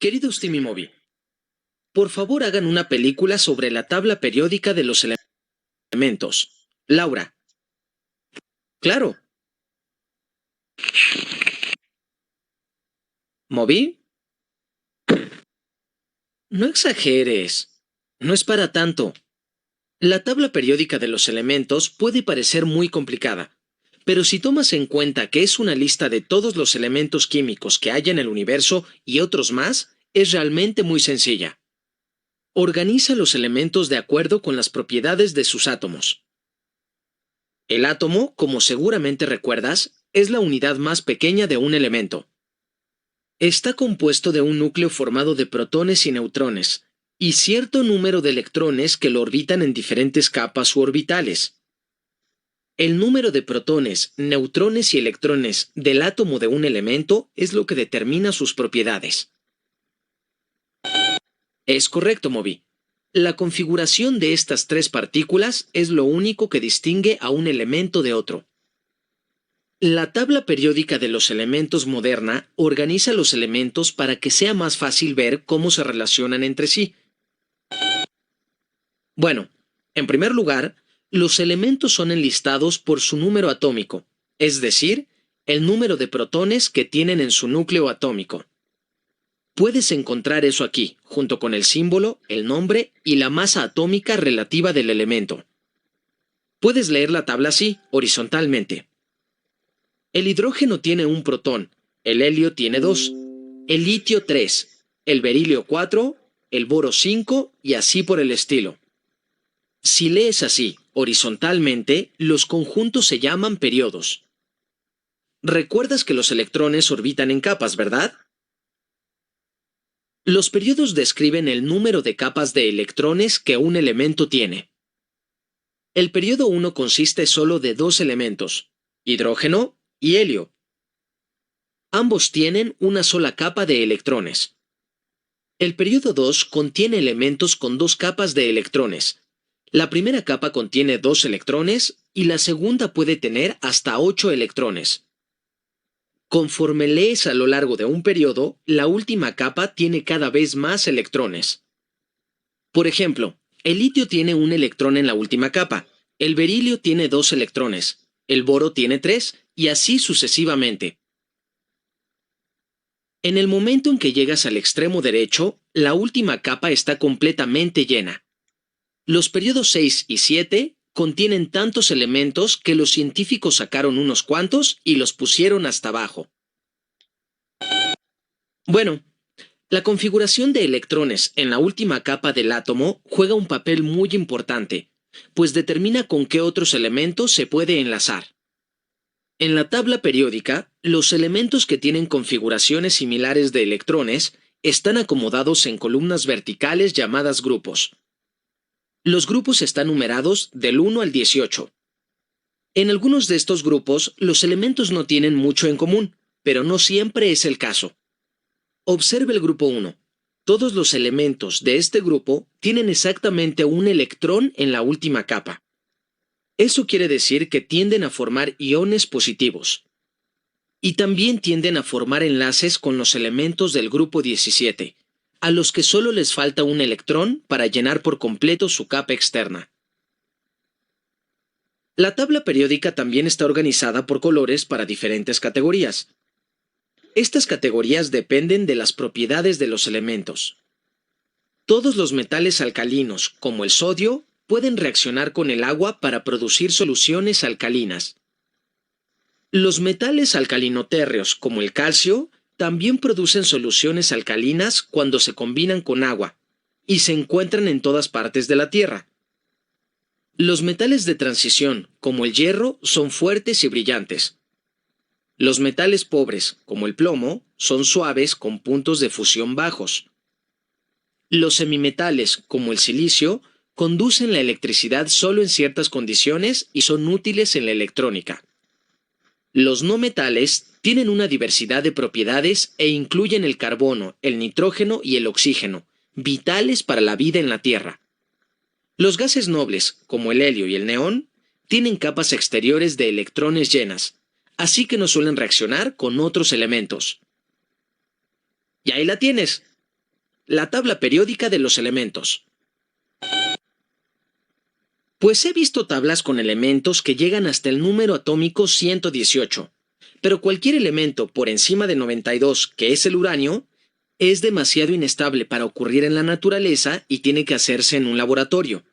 Queridos Timmy Movie, por favor hagan una película sobre la tabla periódica de los elementos. Laura. Claro. ¿Movie? No exageres. No es para tanto. La tabla periódica de los elementos puede parecer muy complicada, pero si tomas en cuenta que es una lista de todos los elementos químicos que hay en el universo y otros más, es realmente muy sencilla. Organiza los elementos de acuerdo con las propiedades de sus átomos. El átomo, como seguramente recuerdas, es la unidad más pequeña de un elemento. Está compuesto de un núcleo formado de protones y neutrones, y cierto número de electrones que lo orbitan en diferentes capas u orbitales. El número de protones, neutrones y electrones del átomo de un elemento es lo que determina sus propiedades. Es correcto, Moby. La configuración de estas tres partículas es lo único que distingue a un elemento de otro. La tabla periódica de los elementos moderna organiza los elementos para que sea más fácil ver cómo se relacionan entre sí. Bueno, en primer lugar, los elementos son enlistados por su número atómico, es decir, el número de protones que tienen en su núcleo atómico. Puedes encontrar eso aquí, junto con el símbolo, el nombre y la masa atómica relativa del elemento. Puedes leer la tabla así, horizontalmente. El hidrógeno tiene un protón, el helio tiene 2, el litio 3, el berilio 4, el boro 5 y así por el estilo. Si lees así, horizontalmente, los conjuntos se llaman periodos. ¿Recuerdas que los electrones orbitan en capas, verdad? Los periodos describen el número de capas de electrones que un elemento tiene. El periodo 1 consiste solo de dos elementos, hidrógeno y helio. Ambos tienen una sola capa de electrones. El periodo 2 contiene elementos con dos capas de electrones. La primera capa contiene 2 electrones y la segunda puede tener hasta 8 electrones. Conforme lees a lo largo de un periodo, la última capa tiene cada vez más electrones. Por ejemplo, el litio tiene un electrón en la última capa, el berilio tiene 2 electrones, el boro tiene 3 y así sucesivamente. En el momento en que llegas al extremo derecho, la última capa está completamente llena. Los periodos 6 y 7 contienen tantos elementos que los científicos sacaron unos cuantos y los pusieron hasta abajo. Bueno, la configuración de electrones en la última capa del átomo juega un papel muy importante, pues determina con qué otros elementos se puede enlazar. En la tabla periódica, los elementos que tienen configuraciones similares de electrones están acomodados en columnas verticales llamadas grupos. Los grupos están numerados del 1 al 18. En algunos de estos grupos, los elementos no tienen mucho en común, pero no siempre es el caso. Observe el grupo 1. Todos los elementos de este grupo tienen exactamente un electrón en la última capa. Eso quiere decir que tienden a formar iones positivos. Y también tienden a formar enlaces con los elementos del grupo 17, a los que solo les falta un electrón para llenar por completo su capa externa. La tabla periódica también está organizada por colores para diferentes categorías. Estas categorías dependen de las propiedades de los elementos. Todos los metales alcalinos, como el sodio, pueden reaccionar con el agua para producir soluciones alcalinas. Los metales alcalinotérreos, como el calcio, también producen soluciones alcalinas cuando se combinan con agua, y se encuentran en todas partes de la Tierra. Los metales de transición, como el hierro, son fuertes y brillantes. Los metales pobres, como el plomo, son suaves con puntos de fusión bajos. Los semimetales, como el silicio, conducen la electricidad solo en ciertas condiciones y son útiles en la electrónica. Los no metales tienen una diversidad de propiedades e incluyen el carbono, el nitrógeno y el oxígeno, vitales para la vida en la Tierra. Los gases nobles, como el helio y el neón, tienen capas exteriores de electrones llenas, así que no suelen reaccionar con otros elementos. Y ahí la tienes. la tabla periódica de los elementos. Pues he visto tablas con elementos que llegan hasta el número atómico 118, pero cualquier elemento por encima de 92, que es el uranio, es demasiado inestable para ocurrir en la naturaleza y tiene que hacerse en un laboratorio.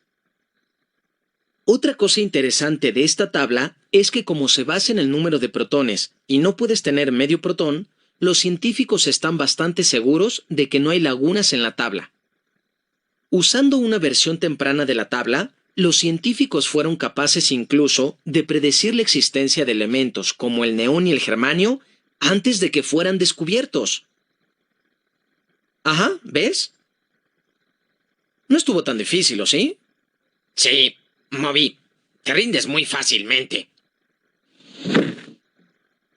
Otra cosa interesante de esta tabla es que como se basa en el número de protones y no puedes tener medio protón, los científicos están bastante seguros de que no hay lagunas en la tabla. Usando una versión temprana de la tabla, los científicos fueron capaces incluso de predecir la existencia de elementos como el neón y el germanio antes de que fueran descubiertos. Ajá, ¿ves? No estuvo tan difícil, ¿o sí? Sí, Moby, te rindes muy fácilmente.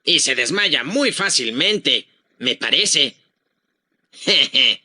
Y se desmaya muy fácilmente, me parece. Jeje.